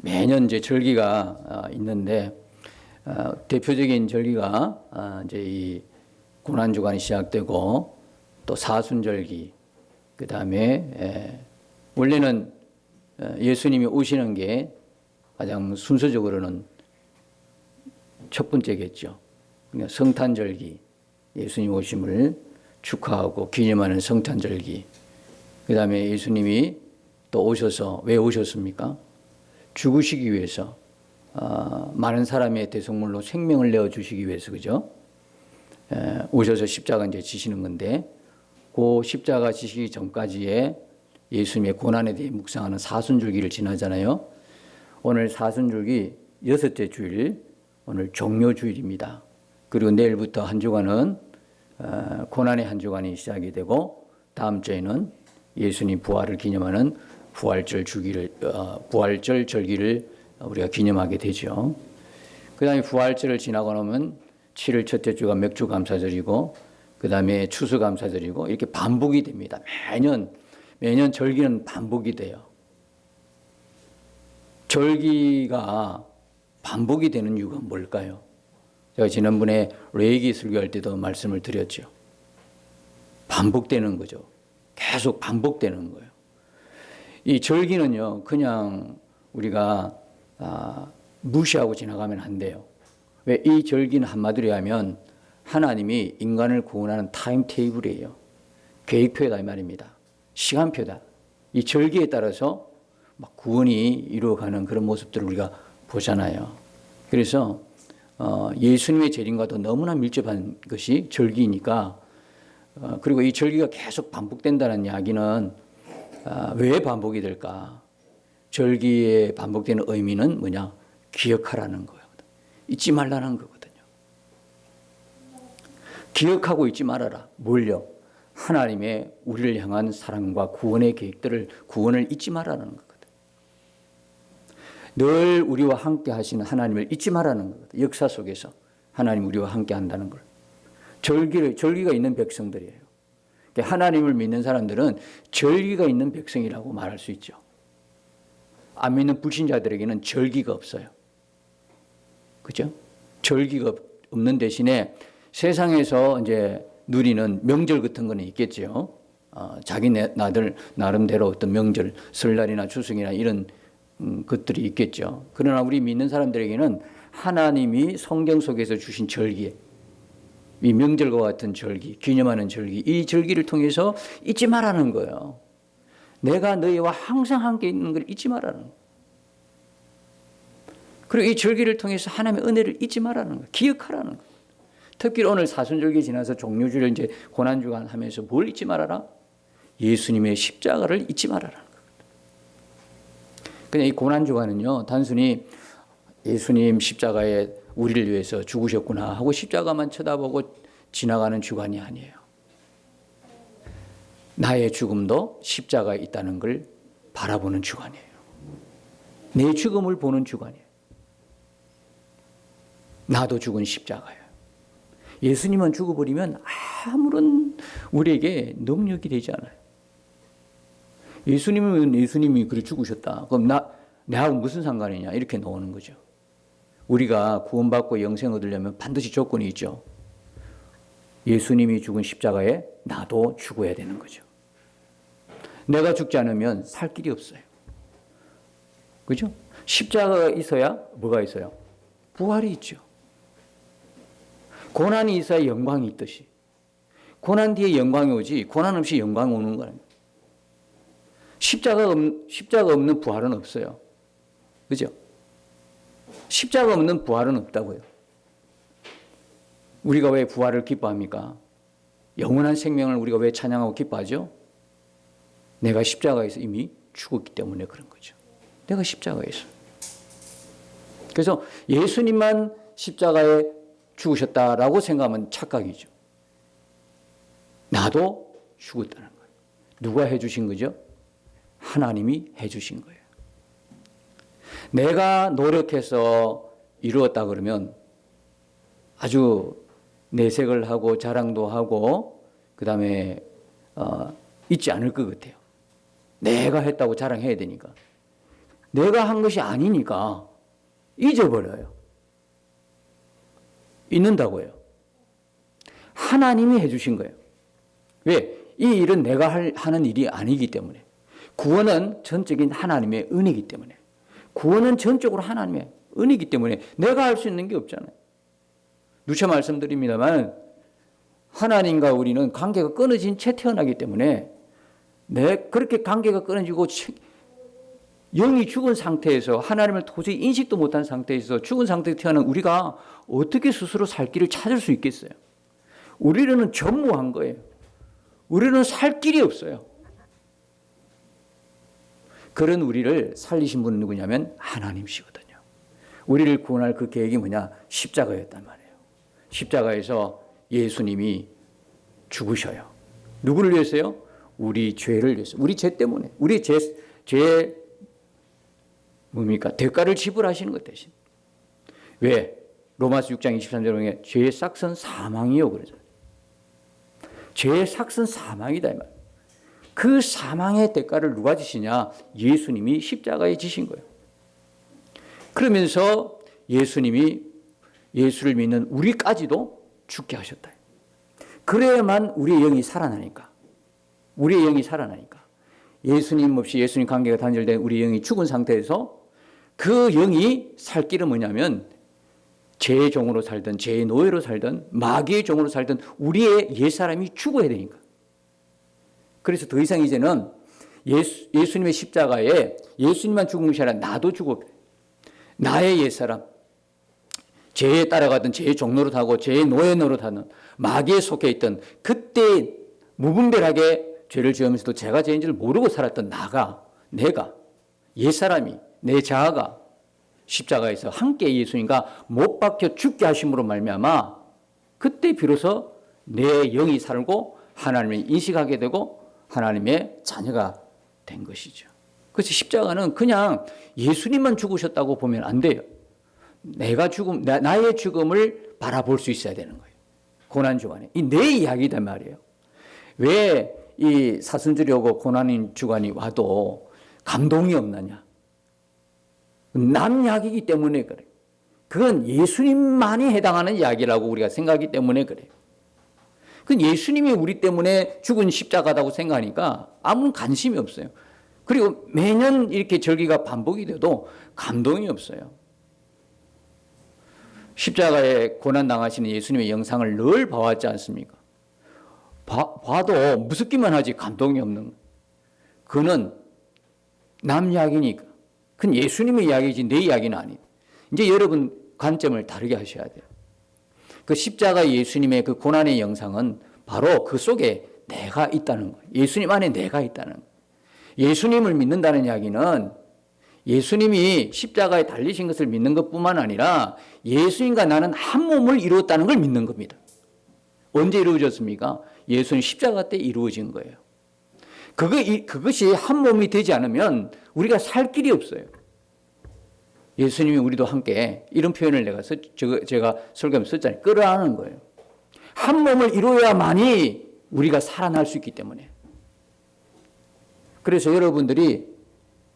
매년 이제 절기가 있는데 대표적인 절기가 이제 이 고난주간이 시작되고 또 사순절기, 그 다음에 원래는 예수님이 오시는 게 가장 순서적으로는 첫 번째겠죠. 그러니까 성탄절기, 예수님 오심을 축하하고 기념하는 성탄절기. 그 다음에 예수님이 또 오셔서 왜 오셨습니까? 죽으시기 위해서, 많은 사람의 대속물로 생명을 내어주시기 위해서, 그죠? 오셔서 십자가 이제 지시는 건데, 그 십자가 지시기 전까지의 예수님의 고난에 대해 묵상하는 사순절기를 지나잖아요. 오늘 사순절기 6째 주일, 오늘 종료주일입니다. 그리고 내일부터 한 주간은 고난의 한 주간이 시작이 되고, 다음 주에는 예수님 부활을 기념하는 부활절 절기를 우리가 기념하게 되죠. 그 다음에 부활절을 지나고 나면 7월 첫째 주가 맥주감사절이고, 그 다음에 추수감사절이고, 이렇게 반복이 됩니다. 매년 절기는 반복이 돼요. 절기가 반복이 되는 이유가 뭘까요? 제가 지난번에 레이기 설교할 때도 말씀을 드렸죠. 반복되는 거죠. 계속 반복되는 거예요. 이 절기는요, 그냥 우리가 무시하고 지나가면 안 돼요. 왜? 이 절기는 한마디로 하면 하나님이 인간을 구원하는 타임 테이블이에요. 계획표다 이 말입니다. 시간표다. 이 절기에 따라서 막 구원이 이루어가는 그런 모습들을 우리가 보잖아요. 그래서 예수님의 재림과도 너무나 밀접한 것이 절기니까, 그리고 이 절기가 계속 반복된다는 이야기는 왜 반복이 될까? 절기에 반복되는 의미는 뭐냐? 기억하라는 거예요. 잊지 말라는 거거든요. 기억하고 잊지 말아라. 뭘요? 하나님의 우리를 향한 사랑과 구원의 계획들을, 구원을 잊지 말라는 거거든요. 늘 우리와 함께 하시는 하나님을 잊지 말라는 거거든요. 역사 속에서 하나님 우리와 함께 한다는 걸. 절기가 있는 백성들이에요. 하나님을 믿는 사람들은 절기가 있는 백성이라고 말할 수 있죠. 안 믿는 불신자들에게는 절기가 없어요. 그죠? 절기가 없는 대신에 세상에서 이제 누리는 명절 같은 거는 있겠죠. 자기 나름대로 어떤 명절, 설날이나 추석이나 이런 것들이 있겠죠. 그러나 우리 믿는 사람들에게는 하나님이 성경 속에서 주신 절기, 이 명절과 같은 절기, 기념하는 절기, 이 절기를 통해서 잊지 말라는 거예요. 내가 너희와 항상 함께 있는 걸 잊지 말라는 거예요. 그리고 이 절기를 통해서 하나님의 은혜를 잊지 말라는 거예요. 기억하라는 거예요. 특히 오늘 사순절기 지나서 종료주일 이제 고난주간 하면서 뭘 잊지 말아라? 예수님의 십자가를 잊지 말아라는 거예요. 그냥 이 고난주간은요, 단순히 예수님 십자가에 우리를 위해서 죽으셨구나 하고 십자가만 쳐다보고 지나가는 주간이 아니에요. 나의 죽음도 십자가에 있다는 걸 바라보는 주간이에요. 내 죽음을 보는 주간이에요. 나도 죽은 십자가예요. 예수님은 죽어버리면 아무런 우리에게 능력이 되지 않아요. 예수님이 그래 죽으셨다. 그럼 내하고 무슨 상관이냐? 이렇게 나오는 거죠. 우리가 구원받고 영생 얻으려면 반드시 조건이 있죠. 예수님이 죽은 십자가에 나도 죽어야 되는 거죠. 내가 죽지 않으면 살 길이 없어요. 그죠? 십자가가 있어야 뭐가 있어요? 부활이 있죠. 고난이 있어야 영광이 있듯이. 고난 뒤에 영광이 오지, 고난 없이 영광이 오는 거예요. 십자가 없는 부활은 없어요. 그죠? 십자가 없는 부활은 없다고요. 우리가 왜 부활을 기뻐합니까? 영원한 생명을 우리가 왜 찬양하고 기뻐하죠? 내가 십자가에서 이미 죽었기 때문에 그런 거죠. 내가 십자가에서. 그래서 예수님만 십자가에 죽으셨다라고 생각하면 착각이죠. 나도 죽었다는 거예요. 누가 해주신 거죠? 하나님이 해주신 거예요. 내가 노력해서 이루었다 그러면 아주 내색을 하고 자랑도 하고 그 다음에 있지 않을 것 같아요. 내가 했다고 자랑해야 되니까. 내가 한 것이 아니니까 잊어버려요. 잊는다고요. 하나님이 해주신 거예요. 왜? 이 일은 내가 하는 일이 아니기 때문에. 구원은 전적인 하나님의 은혜이기 때문에. 구원은 전적으로 하나님의 은혜이기 때문에 내가 할 수 있는 게 없잖아요. 누차 말씀드립니다만 하나님과 우리는 관계가 끊어진 채 태어나기 때문에 그렇게 관계가 끊어지고 영이 죽은 상태에서 하나님을 도저히 인식도 못한 상태에서 죽은 상태에서 태어난 우리가 어떻게 스스로 살 길을 찾을 수 있겠어요? 우리는 전무한 거예요. 우리는 살 길이 없어요. 그런 우리를 살리신 분은 누구냐면 하나님이시거든요. 우리를 구원할 그 계획이 뭐냐? 십자가였단 말이에요. 십자가에서 예수님이 죽으셔요. 누구를 위해서요? 우리 죄를 위해서. 우리 죄 때문에. 우리 죄 뭡니까? 대가를 지불하시는 것 대신. 왜? 로마서 6장 23절에 보면 죄의 삭은 사망이요 그러죠. 죄의 삭은 사망이다 이 말. 그 사망의 대가를 누가 지시냐? 예수님이 십자가에 지신 거예요. 그러면서 예수님이 예수를 믿는 우리까지도 죽게 하셨다. 그래야만 우리의 영이 살아나니까. 우리의 영이 살아나니까. 예수님 없이 예수님 관계가 단절된 우리 영이 죽은 상태에서 그 영이 살 길은 뭐냐면 죄의 종으로 살든 죄의 노예로 살든 마귀의 종으로 살든 우리의 옛사람이 죽어야 되니까. 그래서 더 이상 이제는 예수님의 십자가에 예수님만 죽은 것이 아니라 나도 죽어. 나의 옛사람, 죄에 따라가던 죄의 종로로 타고 죄의 노예 노릇하는 마귀에 속해 있던 그때 무분별하게 죄를 지으면서도 제가 죄인 줄 모르고 살았던 내가 옛사람이 내 자아가 십자가에서 함께 예수님과 못 박혀 죽게 하심으로 말미암아 그때 비로소 내 영이 살고 하나님을 인식하게 되고 하나님의 자녀가 된 것이죠. 그래서 십자가는 그냥 예수님만 죽으셨다고 보면 안 돼요. 나의 죽음을 바라볼 수 있어야 되는 거예요. 고난주간에. 이 내 이야기단 말이에요. 왜 이 사순절이 오고 고난인 주간이 와도 감동이 없느냐? 남 이야기이기 때문에 그래요. 그건 예수님만이 해당하는 이야기라고 우리가 생각하기 때문에 그래요. 그건 예수님이 우리 때문에 죽은 십자가다고 생각하니까 아무런 관심이 없어요. 그리고 매년 이렇게 절기가 반복이 돼도 감동이 없어요. 십자가에 고난당하시는 예수님의 영상을 늘 봐왔지 않습니까? 봐도 무섭기만 하지 감동이 없는 거예요. 그는 남 이야기니까. 그건 예수님의 이야기지 내 이야기는 아니에요. 이제 여러분 관점을 다르게 하셔야 돼요. 그 십자가 예수님의 그 고난의 영상은 바로 그 속에 내가 있다는 거예요. 예수님 안에 내가 있다는 거예요. 예수님을 믿는다는 이야기는 예수님이 십자가에 달리신 것을 믿는 것뿐만 아니라 예수님과 나는 한 몸을 이루었다는 걸 믿는 겁니다. 언제 이루어졌습니까? 예수님 십자가 때 이루어진 거예요. 그것이 한 몸이 되지 않으면 우리가 살 길이 없어요. 예수님이 우리도 함께 이런 표현을 제가 설교하면서 썼잖아요. 끌어안는 거예요. 한 몸을 이루어야만이 우리가 살아날 수 있기 때문에. 그래서 여러분들이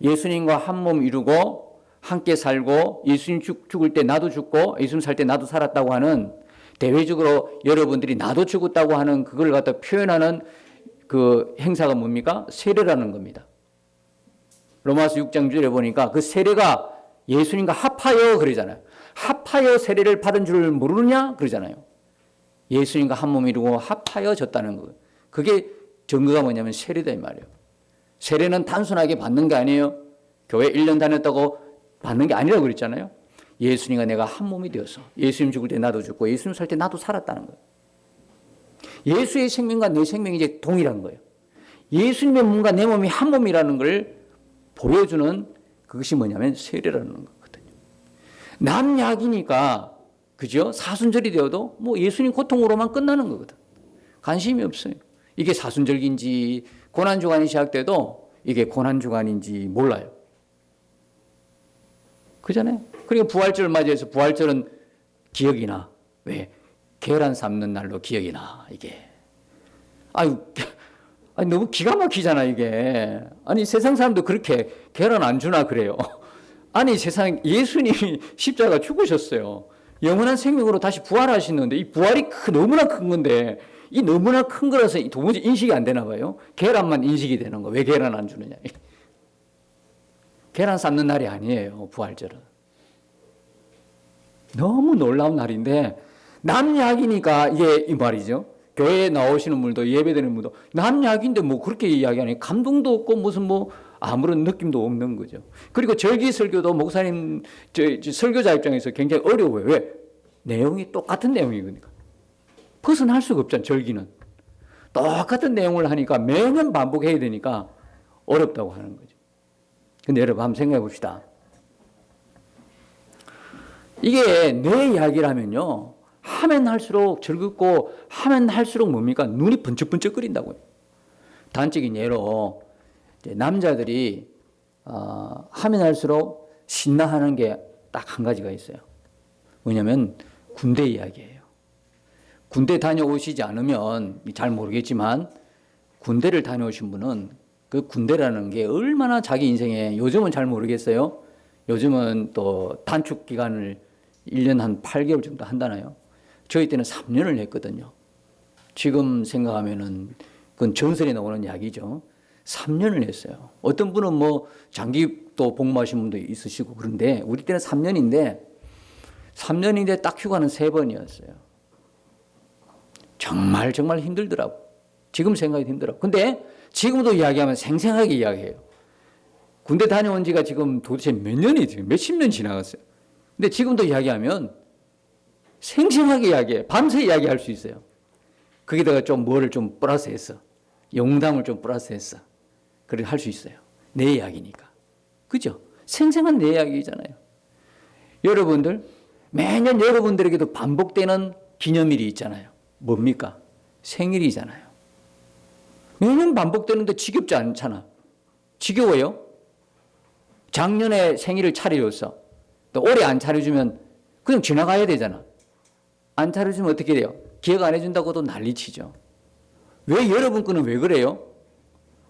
예수님과 한 몸 이루고 함께 살고 예수님 죽을 때 나도 죽고 예수님 살 때 나도 살았다고 하는 대외적으로 여러분들이 나도 죽었다고 하는 그걸 갖다 표현하는 그 행사가 뭡니까? 세례라는 겁니다. 로마서 6장 6절에 보니까 그 세례가 예수님과 합하여 그러잖아요. 합하여 세례를 받은 줄 모르느냐? 그러잖아요. 예수님과 한 몸 이루고 합하여 졌다는 거. 그게 증거가 뭐냐면 세례다 이 말이에요. 세례는 단순하게 받는 게 아니에요. 교회 1년 다녔다고 받는 게 아니라고 그랬잖아요. 예수님과 내가 한 몸이 되어서 예수님 죽을 때 나도 죽고 예수님 살 때 나도 살았다는 거예요. 예수의 생명과 내 생명이 이제 동일한 거예요. 예수님의 몸과 내 몸이 한 몸이라는 걸 보여주는 그것이 뭐냐면 세례라는 거거든요. 남 약이니까 그죠? 사순절이 되어도 뭐 예수님 고통으로만 끝나는 거거든. 관심이 없어요. 이게 사순절기인지 고난주간이 시작돼도 이게 고난주간인지 몰라요. 그잖아요. 그러니까 부활절을 맞이해서 부활절은 기억이 나. 왜? 계란 삶는 날로 기억이 나. 이게. 아니 너무 기가 막히잖아 이게. 아니 세상 사람도 그렇게 계란 안 주나 그래요. 아니 세상 예수님이 십자가 죽으셨어요. 영원한 생명으로 다시 부활하시는데 이 부활이 너무나 큰 건데 이 너무나 큰 거라서 도무지 인식이 안 되나 봐요. 계란만 인식이 되는 거. 왜 계란 안 주느냐. 계란 삶는 날이 아니에요. 부활절은. 너무 놀라운 날인데 남약이니까 이게 이 말이죠. 교회에 나오시는 분도 예배드리는 분도 남약인데 뭐 그렇게 이야기하니 감동도 없고 무슨 뭐 아무런 느낌도 없는 거죠. 그리고 절기 설교도 목사님 설교자 입장에서 굉장히 어려워요. 왜? 내용이 똑같은 내용이거든요. 벗어날 수가 없잖아요. 절기는. 똑같은 내용을 하니까 매년 반복해야 되니까 어렵다고 하는 거죠. 근데 여러분 한번 생각해 봅시다. 이게 내 이야기라면요. 하면 할수록 즐겁고 하면 할수록 뭡니까? 눈이 번쩍번쩍 거린다고요. 단적인 예로 남자들이 하면 할수록 신나하는 게 딱 한 가지가 있어요. 뭐냐면 군대 이야기예요. 군대 다녀오시지 않으면 잘 모르겠지만 군대를 다녀오신 분은 그 군대라는 게 얼마나 자기 인생에 요즘은 잘 모르겠어요. 요즘은 또 단축 기간을 1년 한 8개월 정도 한다나요. 저희 때는 3년을 했거든요. 지금 생각하면은 그건 전설에 나오는 이야기죠. 3년을 했어요. 어떤 분은 뭐 장기 또 복무하신 분도 있으시고 그런데 우리 때는 3년인데 딱 휴가는 3번이었어요. 정말 힘들더라고. 지금 생각이 힘들어. 근데 지금도 이야기하면 생생하게 이야기해요. 군대 다녀온 지가 지금 도대체 몇 년이 지금 몇십 년 지나갔어요. 근데 지금도 이야기하면 생생하게 이야기해. 밤새 이야기할 수 있어요. 거기다가 좀 뭐를 좀 플러스했어. 영담을 좀 플러스했어. 그렇게 할 수 있어요. 내 이야기니까. 그죠? 생생한 내 이야기잖아요. 여러분들 매년 여러분들에게도 반복되는 기념일이 있잖아요. 뭡니까? 생일이잖아요. 매년 반복되는데 지겹지 않잖아. 지겨워요? 작년에 생일을 차려줬어. 또 올해 안 차려주면 그냥 지나가야 되잖아. 안 차려주면 어떻게 돼요? 기억 안 해준다고도 난리치죠. 왜 여러분 거는 왜 그래요?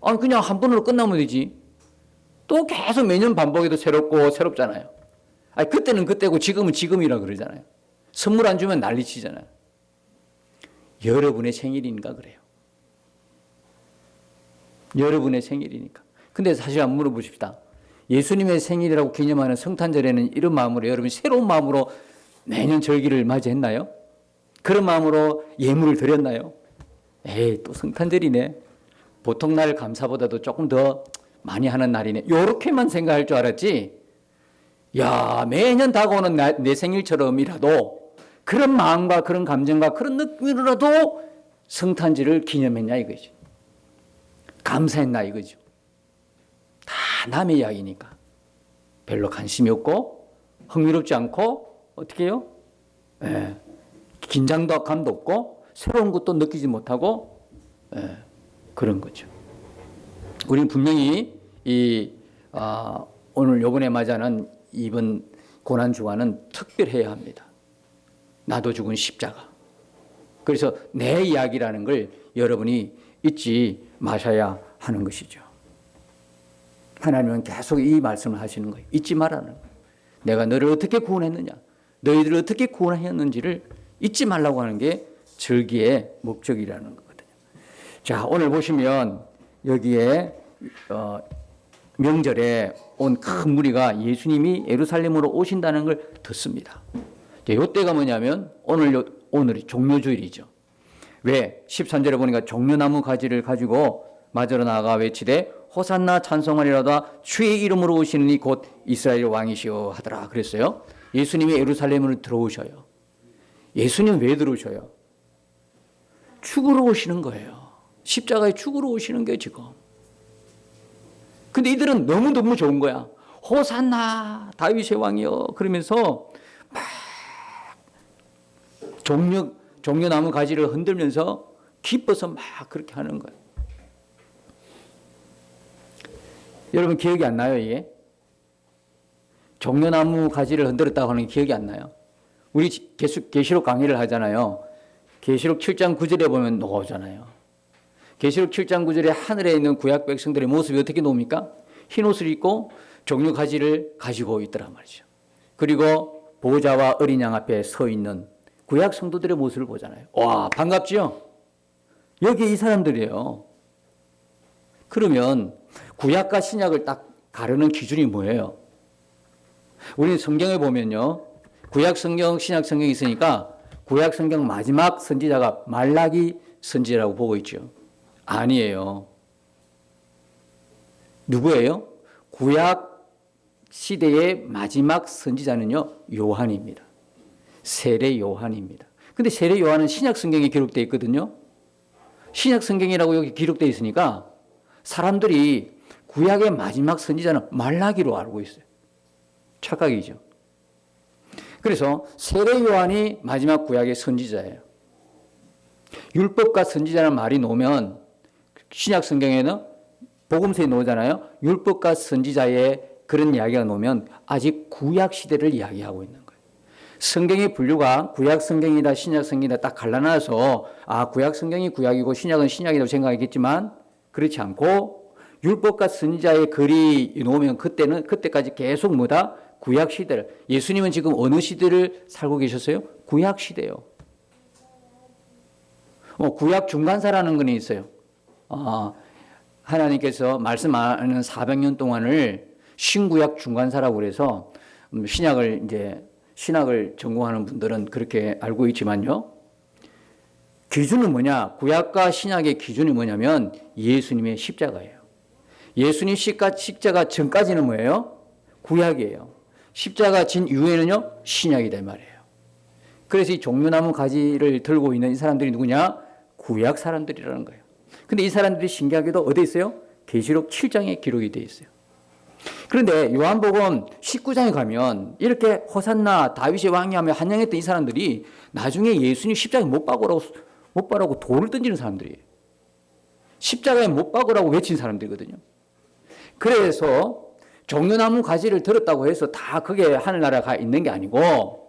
아니 그냥 한 번으로 끝나면 되지. 또 계속 매년 반복해도 새롭고 새롭잖아요. 아니 그때는 그때고 지금은 지금이라 그러잖아요. 선물 안 주면 난리치잖아요. 여러분의 생일이니까 그래요. 여러분의 생일이니까. 근데 사실 한번 물어보십시다. 예수님의 생일이라고 기념하는 성탄절에는 이런 마음으로 여러분 새로운 마음으로 매년 절기를 맞이했나요? 그런 마음으로 예물을 드렸나요? 에이 또 성탄절이네. 보통 날 감사보다도 조금 더 많이 하는 날이네. 이렇게만 생각할 줄 알았지. 야 매년 다가오는 내 생일처럼이라도 그런 마음과 그런 감정과 그런 느낌으로라도 성탄절을 기념했냐 이거죠. 감사했나 이거죠. 다 남의 이야기니까 별로 관심이 없고 흥미롭지 않고 어떻게 해요? 긴장도 감도 없고 새로운 것도 느끼지 못하고 그런 거죠. 우리는 분명히 오늘 요번에 맞이하는 이번 고난주간은 특별해야 합니다. 나도 죽은 십자가. 그래서 내 이야기라는 걸 여러분이 잊지 마셔야 하는 것이죠. 하나님은 계속 이 말씀을 하시는 거예요. 잊지 말라는 거예요. 내가 너를 어떻게 구원했느냐, 너희들을 어떻게 구원했는지를 잊지 말라고 하는 게 절기의 목적이라는 거거든요. 자, 오늘 보시면 여기에 명절에 온 큰 무리가 예수님이 예루살렘으로 오신다는 걸 듣습니다. 이때가 뭐냐면 오늘이 종려주일이죠. 왜? 13절에 보니까 종려나무 가지를 가지고 마저로 나아가 외치되 호산나 찬송하리로다 주의 이름으로 오시는 이 곧 이스라엘 왕이시여 하더라 그랬어요. 예수님이 예루살렘으로 들어오셔요. 예수님 왜 들어오셔요? 죽으러 오시는 거예요. 십자가에 죽으러 오시는 게 지금. 근데 이들은 너무너무 좋은 거야. 호산나 다윗의 왕이여 그러면서 막 종려나무 가지를 흔들면서 기뻐서 막 그렇게 하는 거예요. 여러분 기억이 안 나요 이게? 종려나무 가지를 흔들었다고 하는 게 기억이 안 나요? 우리 계시록 강의를 하잖아요. 계시록 7장 9절에 보면 나오잖아요. 계시록 7장 9절에 하늘에 있는 구약 백성들의 모습이 어떻게 나옵니까? 흰 옷을 입고 종려 가지를 가지고 있더란 말이죠. 그리고 보호자와 어린 양 앞에 서 있는 구약 성도들의 모습을 보잖아요. 와, 반갑지요? 여기 이 사람들이에요. 그러면 구약과 신약을 딱 가르는 기준이 뭐예요? 우리는 성경에 보면요. 구약 성경, 신약 성경이 있으니까 구약 성경 마지막 선지자가 말라기 선지자라고 보고 있죠. 아니에요. 누구예요? 구약 시대의 마지막 선지자는요, 요한입니다. 세례 요한입니다. 근데 세례 요한은 신약 성경에 기록되어 있거든요. 신약 성경이라고 여기 기록되어 있으니까 사람들이 구약의 마지막 선지자는 말라기로 알고 있어요. 착각이죠. 그래서 세례 요한이 마지막 구약의 선지자예요. 율법과 선지자라는 말이 나오면 신약 성경에는 복음서에 나오잖아요. 율법과 선지자의 그런 이야기가 나오면 아직 구약 시대를 이야기하고 있는 거예요. 성경의 분류가 구약 성경이다 신약 성경이다 딱 갈라놔서 구약 성경이 구약이고 신약은 신약이라고 생각했겠지만 그렇지 않고 율법과 선지자의 글이 나오면 그때까지 계속 뭐다? 구약 시대를. 예수님은 지금 어느 시대를 살고 계셨어요? 구약 시대요. 구약 중간사라는 건 있어요. 하나님께서 말씀하는 400년 동안을 신구약 중간사라고 그래서 신학을 전공하는 분들은 그렇게 알고 있지만요. 기준은 뭐냐? 구약과 신약의 기준이 뭐냐면 예수님의 십자가예요. 예수님 십자가 전까지는 뭐예요? 구약이에요. 십자가 진 이후에는요, 신약이다 이 말이에요. 그래서 이 종려나무 가지를 들고 있는 이 사람들이 누구냐? 구약 사람들이라는 거예요. 근데 이 사람들이 신기하게도 어디에 있어요? 계시록 7장에 기록이 되어 있어요. 그런데 요한복음 19장에 가면 이렇게 호산나 다윗의 왕이 하며 환영했던 이 사람들이 나중에 예수님 십자가에 못 박으라고 돌을 던지는 사람들이에요. 십자가에 못 박으라고 외친 사람들이거든요. 그래서 종려나무 가지를 들었다고 해서 다 그게 하늘나라에 가 있는 게 아니고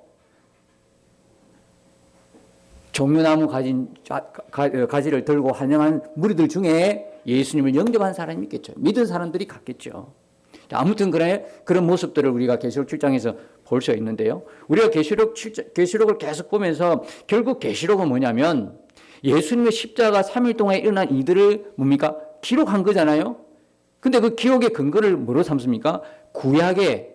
종려나무 가지를 들고 환영한 무리들 중에 예수님을 영접한 사람이 있겠죠. 믿은 사람들이 갔겠죠. 아무튼 그런 모습들을 우리가 계시록 7장에서 볼 수 있는데요. 우리가 계시록을 계속 보면서 결국 계시록은 뭐냐면 예수님의 십자가 3일 동안에 일어난 일들을 뭡니까? 기록한 거잖아요. 근데 그 기록의 근거를 뭐로 삼습니까? 구약의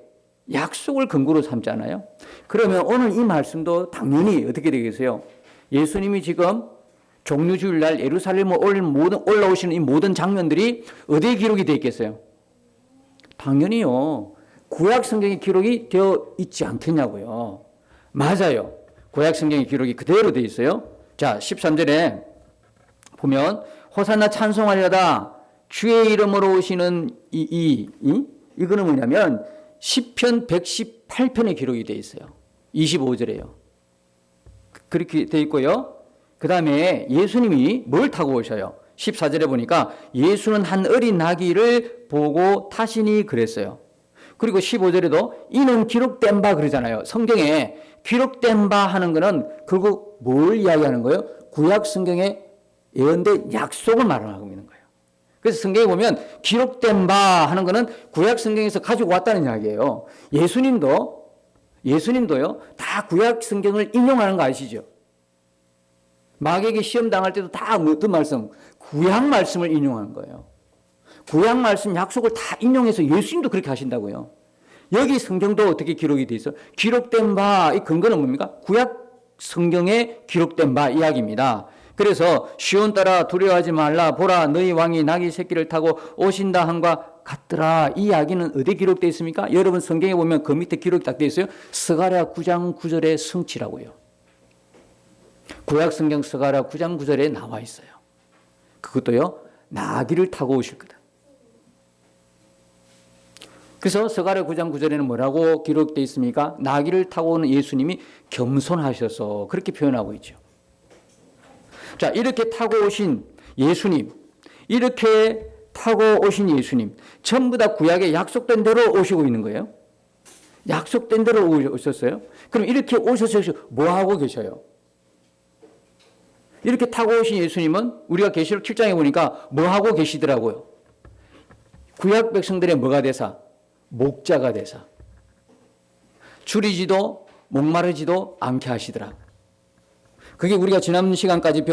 약속을 근거로 삼잖아요. 그러면 오늘 이 말씀도 당연히 어떻게 되겠어요? 예수님이 지금 종려주일날 예루살렘에 올라오시는 이 모든 장면들이 어디에 기록이 되어 있겠어요? 당연히요. 구약 성경의 기록이 되어 있지 않겠냐고요. 맞아요. 구약 성경의 기록이 그대로 되어 있어요. 자, 13절에 보면 호산나 찬송하려다 주의 이름으로 오시는 이거는 뭐냐면 시편 118편에 기록이 되어 있어요. 25절에요. 그렇게 되어 있고요. 그 다음에 예수님이 뭘 타고 오셔요? 14절에 보니까 예수는 한 어린 나귀를 보고 타시니 그랬어요. 그리고 15절에도 이는 기록된 바 그러잖아요. 성경에 기록된 바 하는 거는 결국 뭘 이야기하는 거예요? 구약 성경에 예언된 약속을 말하고 있는 거예요. 그래서 성경에 보면 기록된 바 하는 거는 구약 성경에서 가지고 왔다는 이야기예요. 예수님도요, 다 구약 성경을 인용하는 거 아시죠? 마귀에게 시험 당할 때도 다 어떤 말씀? 구약 말씀을 인용하는 거예요. 구약 말씀 약속을 다 인용해서 예수님도 그렇게 하신다고요. 여기 성경도 어떻게 기록이 돼 있어? 기록된 바, 이 근거는 뭡니까? 구약 성경에 기록된 바 이야기입니다. 그래서 시온 따라 두려워하지 말라 보라 너희 왕이 나귀 새끼를 타고 오신다 함과 같더라. 이 이야기는 어디에 기록되어 있습니까? 여러분 성경에 보면 그 밑에 기록이 딱 되어 있어요. 스가랴 9장 9절의 성취라고요. 구약 성경 스가랴 9장 9절에 나와 있어요. 그것도요, 나귀를 타고 오실 거다. 그래서 스가랴 9장 9절에는 뭐라고 기록되어 있습니까? 나귀를 타고 오는 예수님이 겸손하셔서 그렇게 표현하고 있죠. 자, 이렇게 타고 오신 예수님, 전부 다 구약에 약속된 대로 오시고 있는 거예요. 약속된 대로 오셨어요. 그럼 이렇게 오셔서 뭐 하고 계셔요? 이렇게 타고 오신 예수님은 우리가 계시록 7장에 보니까 뭐 하고 계시더라고요. 구약 백성들의 뭐가 되사? 목자가 되사 줄이지도 목마르지도 않게 하시더라. 그게 우리가 지난 시간까지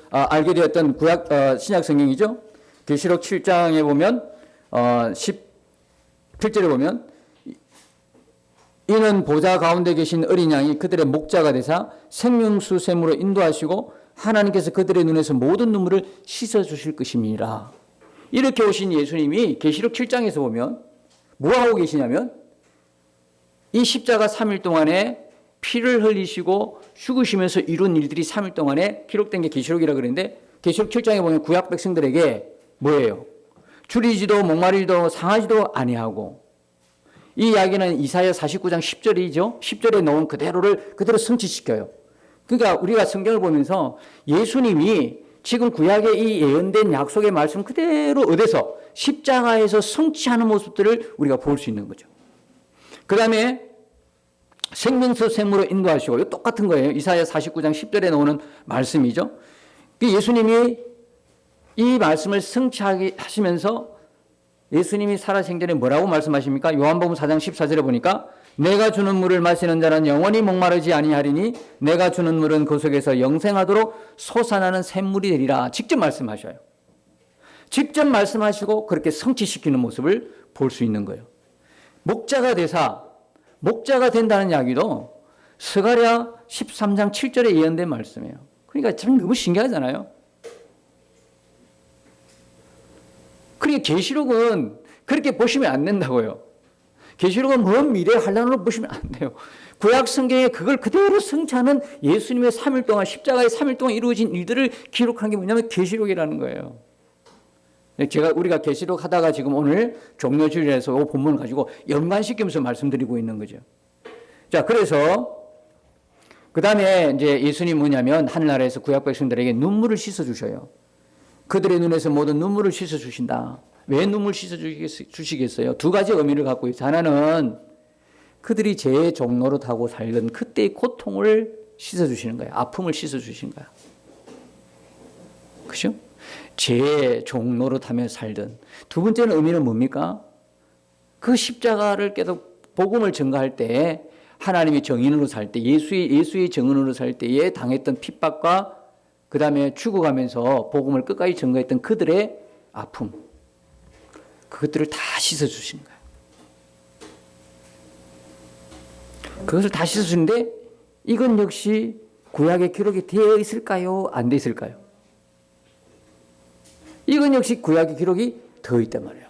알게 되었던 신약 성경이죠. 계시록 7장에 보면 17절에 보면 이는 보좌 가운데 계신 어린 양이 그들의 목자가 되사 생명수 샘으로 인도하시고 하나님께서 그들의 눈에서 모든 눈물을 씻어주실 것임이라. 이렇게 오신 예수님이 계시록 7장에서 보면 뭐하고 계시냐면 이 십자가 3일 동안에 피를 흘리시고 죽으시면서 이룬 일들이 3일 동안에 기록된 게 계시록이라 그러는데 계시록 7장에 보면 구약 백성들에게 뭐예요? 줄이지도 목마르지도 상하지도 아니하고 이 이야기는 이사야 49장 10절이죠. 10절에 나온 그대로를 그대로 성취시켜요. 그러니까 우리가 성경을 보면서 예수님이 지금 구약의 이 예언된 약속의 말씀 그대로 얻어서 십자가에서 성취하는 모습들을 우리가 볼 수 있는 거죠. 그 다음에 생명수 샘으로 인도하시고 이거 똑같은 거예요. 이사야 49장 10절에 나오는 말씀이죠. 예수님이 이 말씀을 성취하시면서 예수님이 살아생전에 뭐라고 말씀하십니까? 요한복음 4장 14절에 보니까 내가 주는 물을 마시는 자는 영원히 목마르지 아니하리니 내가 주는 물은 그 속에서 영생하도록 솟아나는 샘물이 되리라. 직접 말씀하셔요. 직접 말씀하시고 그렇게 성취시키는 모습을 볼 수 있는 거예요. 목자가 되사 목자가 된다는 이야기도 스가랴 13장 7절에 예언된 말씀이에요. 그러니까 참 너무 신기하잖아요. 그러니까 계시록은 그렇게 보시면 안 된다고요. 계시록은 먼 미래 환란으로 보시면 안 돼요. 구약 성경에 그걸 그대로 성취하는 예수님의 3일 동안 십자가의 3일 동안 이루어진 일들을 기록한 게 뭐냐면 계시록이라는 거예요. 우리가 계시록 하다가 지금 오늘 종료주일에서 이 본문을 가지고 연관시키면서 말씀드리고 있는 거죠. 자, 그래서 그 다음에 이제 예수님 뭐냐면 하늘나라에서 구약 백성들에게 눈물을 씻어 주셔요. 그들의 눈에서 모든 눈물을 씻어 주신다. 왜 눈물 씻어 주시겠어요? 두 가지 의미를 갖고 있어요. 하나는 그들이 제 종로로 타고 살던 그때의 고통을 씻어 주시는 거예요. 아픔을 씻어 주시는 거예요. 그죠? 제 종로로 타며 살던. 두 번째는 의미는 뭡니까? 그 십자가를 계속 복음을 전가할 때 하나님의 정인으로 살 때 예수의 정인으로 살 때에 당했던 핍박과 그 다음에 죽어가면서 복음을 끝까지 전가했던 그들의 아픔, 그것들을 다 씻어주시는 거예요. 그것을 다 씻어주는데 이건 역시 구약에 기록이 되어 있을까요? 안 되어 있을까요? 이건 역시 구약의 기록이 되어 있단 말이에요.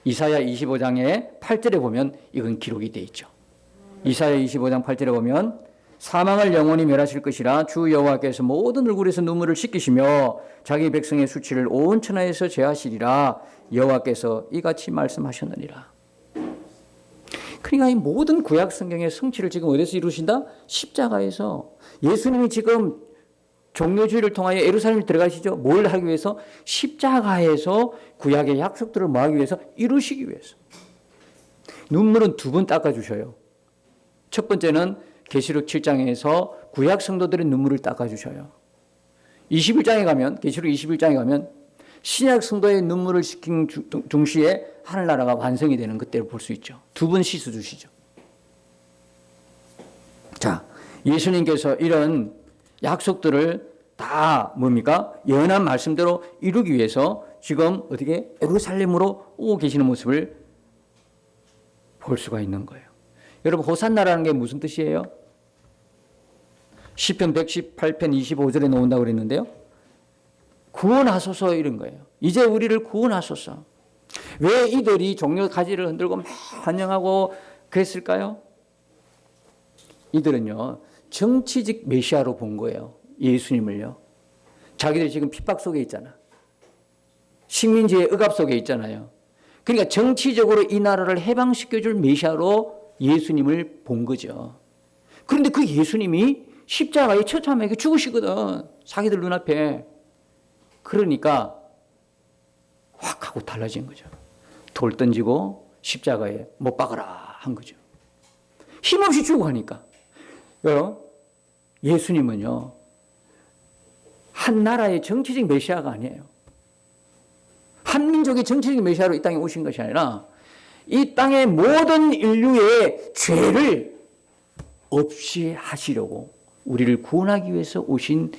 이사야 25장의 8절에 보면 이건 기록이 되어 있죠. 이사야 25장 8절에 보면 사망을 영원히 멸하실 것이라 주 여호와께서 모든 얼굴에서 눈물을 씻기시며 자기 백성의 수치를 온 천하에서 제하시리라 여호와께서 이같이 말씀하셨느니라. 그러니까 이 모든 구약 성경의 성취를 지금 어디서 이루신다? 십자가에서. 예수님이 지금 종료주의를 통하여 예루살렘에 들어가시죠. 뭘 하기 위해서? 십자가에서 구약의 약속들을 뭐하기 위해서? 이루시기 위해서. 눈물은 두 번 닦아주셔요. 첫 번째는 계시록 7장에서 구약 성도들의 눈물을 닦아주셔요. 21장에 가면, 계시록 21장에 가면 신약 성도의 눈물을 씻긴 동시에 하늘나라가 완성이 되는 그때를 볼 수 있죠. 두 번 씻어주시죠. 자, 예수님께서 이런 약속들을 다 뭡니까? 예언한 말씀대로 이루기 위해서 지금 어떻게 예루살렘으로 오고 계시는 모습을 볼 수가 있는 거예요. 여러분, 호산나라는 게 무슨 뜻이에요? 시편 118편 25절에 나온다고 그랬는데요. 구원하소서 이런 거예요. 이제 우리를 구원하소서. 왜 이들이 종려 가지를 흔들고 막 환영하고 그랬을까요? 이들은요, 정치적 메시아로 본 거예요. 예수님을요. 자기들이 지금 핍박 속에 있잖아. 식민지의 억압 속에 있잖아요. 그러니까 정치적으로 이 나라를 해방시켜줄 메시아로 예수님을 본 거죠. 그런데 그 예수님이 십자가에 처참하게 죽으시거든. 자기들 눈앞에. 그러니까 확 하고 달라진 거죠. 돌 던지고 십자가에 못 박아라 한 거죠. 힘없이 죽어가니까. 예수님은요, 한 나라의 정치적 메시아가 아니에요. 한 민족의 정치적 메시아로 이 땅에 오신 것이 아니라 이 땅의 모든 인류의 죄를 없이 하시려고 우리를 구원하기 위해서 오신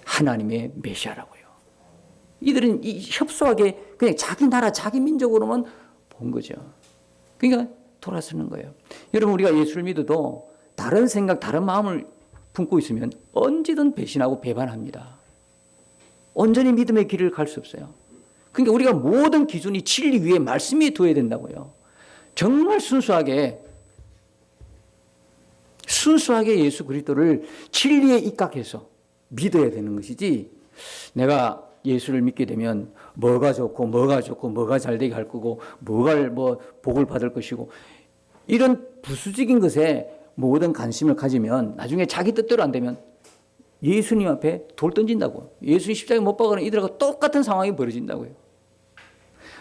하나님의 메시아라고요. 이들은 이 협소하게 그냥 자기 나라, 자기 민족으로만 본 거죠. 그러니까 돌아서는 거예요. 여러분, 우리가 예수를 믿어도 다른 생각, 다른 마음을 품고 있으면 언제든 배신하고 배반합니다. 온전히 믿음의 길을 갈 수 없어요. 그러니까 우리가 모든 기준이 진리 위에 말씀 위에 둬야 된다고요. 정말 순수하게 예수 그리스도를 진리에 입각해서 믿어야 되는 것이지, 내가 예수를 믿게 되면 뭐가 좋고 뭐가 잘 되게 할 거고 뭐가 복을 받을 것이고, 이런 부수적인 것에 모든 관심을 가지면 나중에 자기 뜻대로 안 되면 예수님 앞에 돌 던진다고요. 예수님 십자가에 못 박아는 이들하고 똑같은 상황이 벌어진다고요.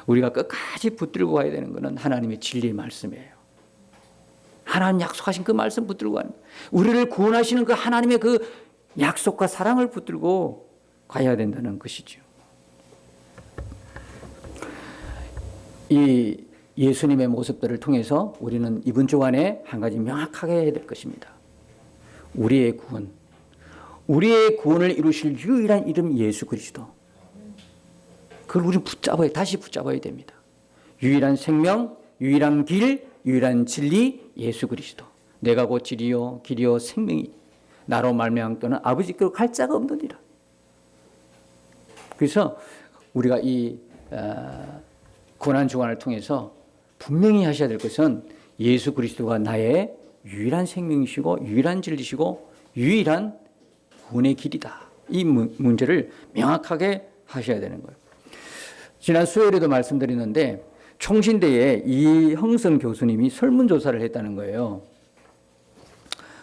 우리가 끝까지 붙들고 가야 되는 것은 하나님의 진리의 말씀이에요. 하나님 약속하신 그 말씀 붙들고 가는 거예요. 우리를 구원하시는 그 하나님의 그 약속과 사랑을 붙들고 가야 된다는 것이죠. 이 예수님의 모습들을 통해서 우리는 이번 주간에 한 가지 명확하게 해야 될 것입니다. 우리의 구원을 이루실 유일한 이름 예수 그리스도. 그걸 우리는 다시 붙잡아야 됩니다. 유일한 생명, 유일한 길, 유일한 진리, 예수 그리스도. 내가 곧 진리요 길이요 생명이 나로 말미암고는 아버지께로 갈 자가 없느니라. 그래서 우리가 이 고난 주간을 통해서 분명히 하셔야 될 것은 예수 그리스도가 나의 유일한 생명이시고 유일한 진리시고 유일한 구원의 길이다. 이 문제를 명확하게 하셔야 되는 거예요. 지난 수요일에도 말씀드렸는데 총신대에 이형선 교수님이 설문조사를 했다는 거예요.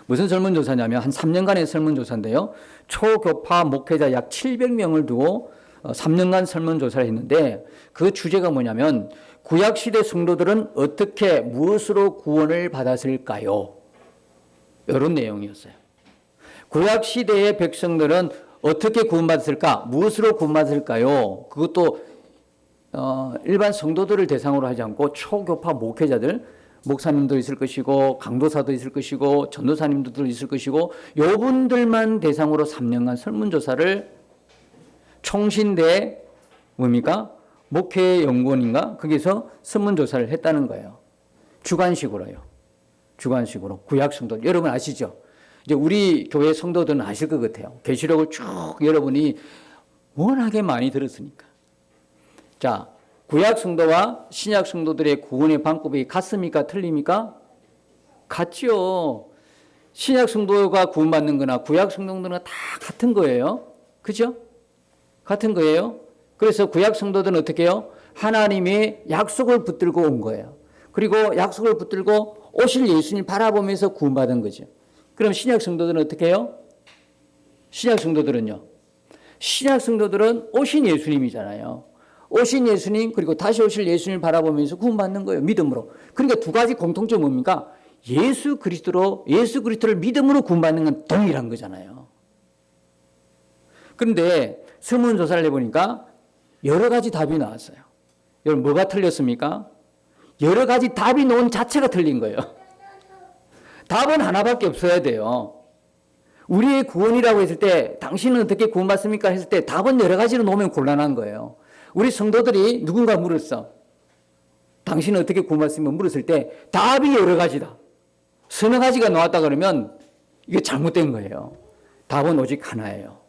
무슨 설문조사냐면 한 3년간의 설문조사인데요. 초교파 목회자 약 700명을 두고 3년간 설문조사를 했는데 그 주제가 뭐냐면 구약시대 성도들은 어떻게 무엇으로 구원을 받았을까요? 이런 내용이었어요. 구약시대의 백성들은 어떻게 구원받았을까? 무엇으로 구원받았을까요? 그것도 일반 성도들을 대상으로 하지 않고 초교파 목회자들, 목사님도 있을 것이고 강도사도 있을 것이고 전도사님들도 있을 것이고 요분들만 대상으로 3년간 설문조사를 총신대 목회연구원인가? 거기서 설문조사를 했다는 거예요. 주관식으로요. 주관식으로. 구약 성도. 여러분 아시죠? 이제 우리 교회 성도들은 아실 것 같아요. 계시록을 쭉 여러분이 워낙에 많이 들었으니까. 자, 구약 성도와 신약 성도들의 구원의 방법이 같습니까? 틀립니까? 같죠. 신약 성도가 구원받는 거나 구약 성도들은 다 같은 거예요. 그죠? 같은 거예요. 그래서 구약 성도들은 어떻게 해요? 하나님의 약속을 붙들고 온 거예요. 그리고 약속을 붙들고 오실 예수님 바라보면서 구원받은 거죠. 그럼 신약 성도들은 어떻게 해요? 신약 성도들은 오신 예수님이잖아요. 오신 예수님 그리고 다시 오실 예수님을 바라보면서 구원받는 거예요. 믿음으로. 그러니까 두 가지 공통점이 뭡니까? 예수 그리스도를 믿음으로 구원받는 건 동일한 거잖아요. 그런데 설문조사를 해보니까 여러 가지 답이 나왔어요. 여러분 뭐가 틀렸습니까? 여러 가지 답이 나온 자체가 틀린 거예요. 답은 하나밖에 없어야 돼요. 우리의 구원이라고 했을 때 당신은 어떻게 구원받습니까? 했을 때 답은 여러 가지로 놓으면 곤란한 거예요. 우리 성도들이 누군가 물었어. 당신은 어떻게 구원받습니까? 물었을 때 답이 여러 가지다. 서너 가지가 나왔다 그러면 이게 잘못된 거예요. 답은 오직 하나예요.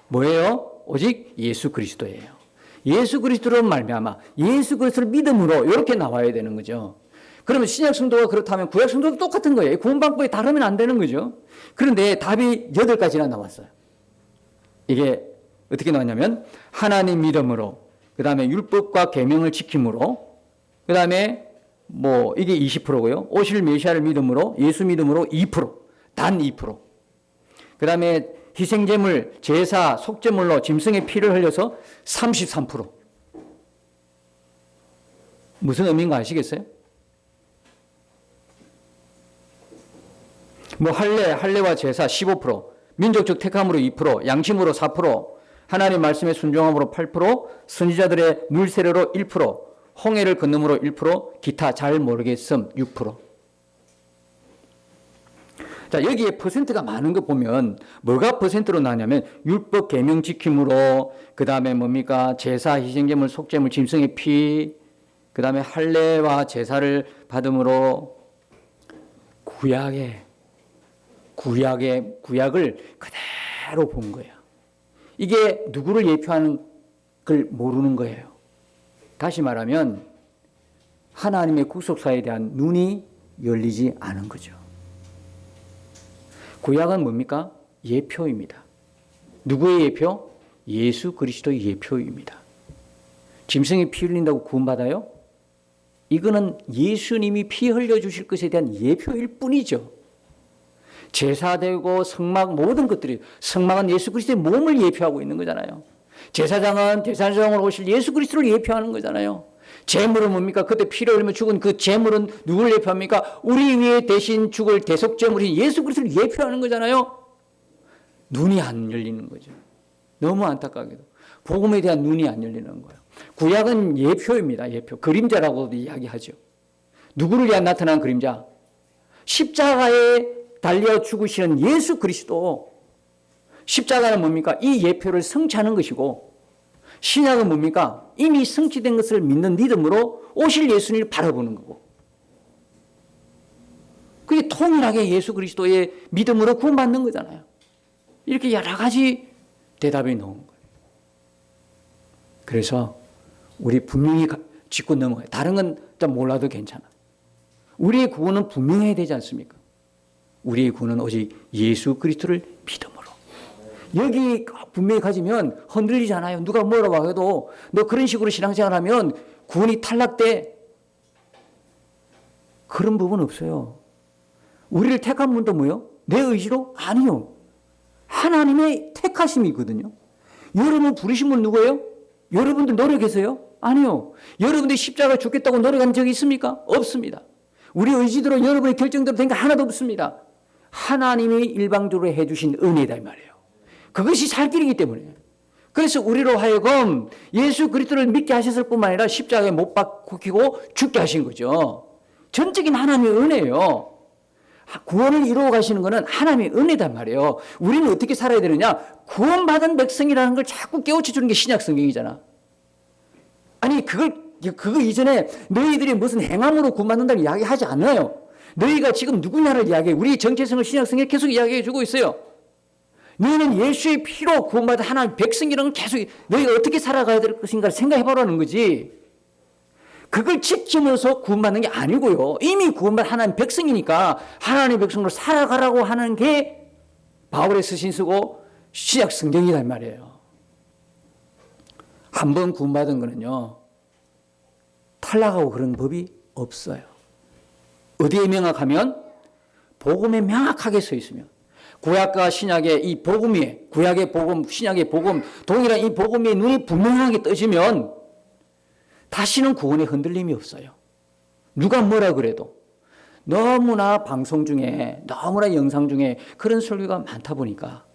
뭐예요? 오직 예수 그리스도예요. 예수 그리스도로 말미암아 예수 그리스도를 믿음으로 이렇게 나와야 되는 거죠. 그러면 신약 성도가 그렇다면 구약 성도도 똑같은 거예요. 구원 방법이 다르면 안 되는 거죠. 그런데 답이 8가지나 나왔어요. 이게 어떻게 나왔냐면 하나님 믿음으로, 그 다음에 율법과 계명을 지킴으로, 그 다음에 이게 20%고요. 오실 메시아를 믿음으로, 예수 믿음으로 2%, 단 2%. 그 다음에 희생제물, 제사, 속죄물로 짐승의 피를 흘려서 33%. 무슨 의미인가 아시겠어요? 할례와 제사 15%, 민족적 택함으로 2%, 양심으로 4%, 하나님 말씀에 순종함으로 8%, 선지자들의 물세례로 1%, 홍해를 건너므로 1%, 기타 잘 모르겠음 6%. 자, 여기에 퍼센트가 많은 거 보면 뭐가 퍼센트로 나냐면 율법 계명 지킴으로, 그 다음에 뭡니까? 제사, 희생제물, 속죄물, 짐승의 피, 그 다음에 할례와 제사를 받음으로, 구약을 그대로 본 거예요. 이게 누구를 예표하는 걸 모르는 거예요. 다시 말하면 하나님의 구속사에 대한 눈이 열리지 않은 거죠. 구약은 뭡니까? 예표입니다. 누구의 예표? 예수 그리스도의 예표입니다. 짐승이 피 흘린다고 구원받아요? 이거는 예수님이 피 흘려주실 것에 대한 예표일 뿐이죠. 제사되고 성막 모든 것들이, 성막은 예수 그리스도의 몸을 예표하고 있는 거잖아요. 제사장은 대제사장으로 오실 예수 그리스도를 예표하는 거잖아요. 제물은 뭡니까? 그때 피를 흘리며 죽은 그 제물은 누구를 예표합니까? 우리 위에 대신 죽을 대속제물인 예수 그리스도를 예표하는 거잖아요. 눈이 안 열리는 거죠. 너무 안타깝게도 복음에 대한 눈이 안 열리는 거예요. 구약은 예표입니다. 예표. 그림자라고도 이야기하죠. 누구를 위한 나타난 그림자? 십자가에 달려 죽으시는 예수 그리스도. 십자가는 뭡니까? 이 예표를 성취하는 것이고, 신약은 뭡니까? 이미 성취된 것을 믿는 믿음으로 오실 예수님을 바라보는 거고, 그게 통일하게 예수 그리스도의 믿음으로 구원받는 거잖아요. 이렇게 여러 가지 대답이 나오는 거예요. 그래서 우리 분명히 짚고 넘어가요. 다른 건 좀 몰라도 괜찮아. 우리의 구원은 분명해야 되지 않습니까? 우리의 구원은 오직 예수 그리스도를 믿음으로. 여기 분명히 가지면 흔들리잖아요. 누가 뭐라고 해도 너 그런 식으로 신앙생활하면 구원이 탈락돼. 그런 부분 없어요. 우리를 택한 분도 뭐요? 내 의지로? 아니요. 하나님의 택하심이거든요. 여러분 부르신 분 누구예요? 여러분들 노력해서요? 아니요. 여러분들이 십자가 죽겠다고 노력한 적이 있습니까? 없습니다. 우리 의지대로 여러분의 결정대로 된 게 하나도 없습니다. 하나님이 일방적으로 해주신 은혜다 이 말이에요. 그것이 살 길이기 때문에. 그래서 우리로 하여금 예수 그리스도를 믿게 하셨을 뿐만 아니라 십자가에 못 박히고 죽게 하신 거죠. 전적인 하나님의 은혜예요. 구원을 이루어 가시는 것은 하나님의 은혜단 말이에요. 우리는 어떻게 살아야 되느냐? 구원받은 백성이라는 걸 자꾸 깨우쳐 주는 게 신약 성경이잖아. 아니 그거 이전에 너희들이 무슨 행함으로 구원받는다는 이야기하지 않아요. 너희가 지금 누구냐를 이야기해. 우리 정체성을 신약 성경에 계속 이야기해 주고 있어요. 너희는 예수의 피로 구원받은 하나님 백성이라는 걸 계속 너희가 어떻게 살아가야 될 것인가를 생각해 보라는 거지. 그걸 지키면서 구원받는 게 아니고요. 이미 구원받은 하나님 백성이니까 하나님의 백성으로 살아가라고 하는 게 바울의 서신서고 신약 성경이란 말이에요. 한 번 구원받은 거는요, 탈락하고 그런 법이 없어요. 어디에 명확하면? 복음에 명확하게 서 있으면. 구약과 신약의 이 복음 위에, 구약의 복음, 신약의 복음, 동일한 이 복음 위에 눈이 분명하게 떠지면 다시는 구원에 흔들림이 없어요. 누가 뭐라 그래도. 너무나 방송 중에, 너무나 영상 중에 그런 설교가 많다 보니까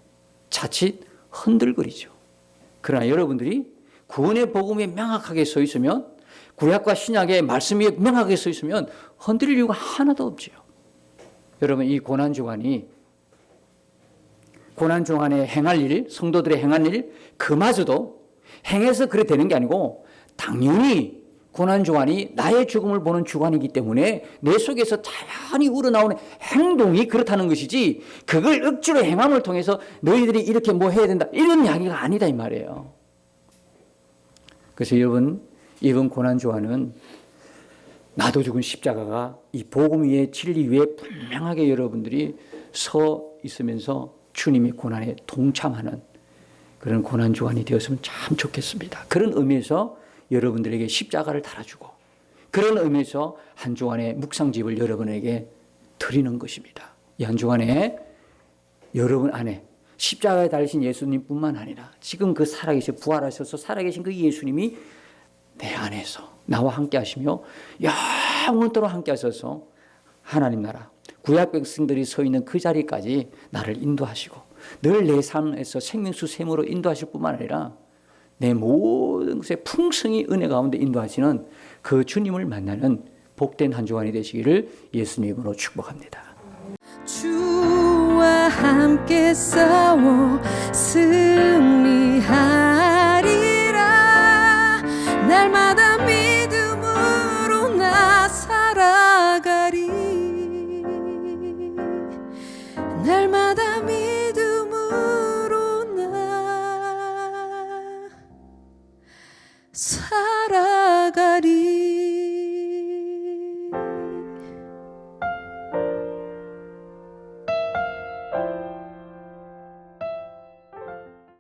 자칫 흔들거리죠. 그러나 여러분들이 구원의 복음에 명확하게 서 있으면, 구약과 신약의 말씀이 명확하게 서 있으면 흔들릴 이유가 하나도 없지요. 여러분, 이 고난주간에 행할 일, 성도들의 행한 일, 그마저도 행해서 그래 되는 게 아니고 당연히 고난주간이 나의 죽음을 보는 주간이기 때문에 내 속에서 자연히 우러나오는 행동이 그렇다는 것이지, 그걸 억지로 행함을 통해서 너희들이 이렇게 뭐 해야 된다 이런 이야기가 아니다 이 말이에요. 그래서 여러분, 이번 고난주간은 나도 죽은 십자가가 이 복음 위에 진리 위에 분명하게 여러분들이 서 있으면서 주님이 고난에 동참하는 그런 고난주간이 되었으면 참 좋겠습니다. 그런 의미에서 여러분들에게 십자가를 달아주고, 그런 의미에서 한 주간의 묵상집을 여러분에게 드리는 것입니다. 이 한 주간에 여러분 안에 십자가에 달리신 예수님뿐만 아니라 지금 그 살아계신, 부활하셔서 살아계신 그 예수님이 내 안에서 나와 함께 하시며 영원토록 함께 하셔서 하나님 나라, 구약 백성들이 서 있는 그 자리까지 나를 인도하시고 늘 내 삶에서 생명수 샘으로 인도하실 뿐만 아니라 내 모든 것에 풍성히 은혜 가운데 인도하시는 그 주님을 만나는 복된 한 주간이 되시기를 예수님으로 축복합니다. 주와 함께 싸워 승리하리라. 날마다 믿음으로 나 살아가리. 날마다 믿음으로 나 살아가리.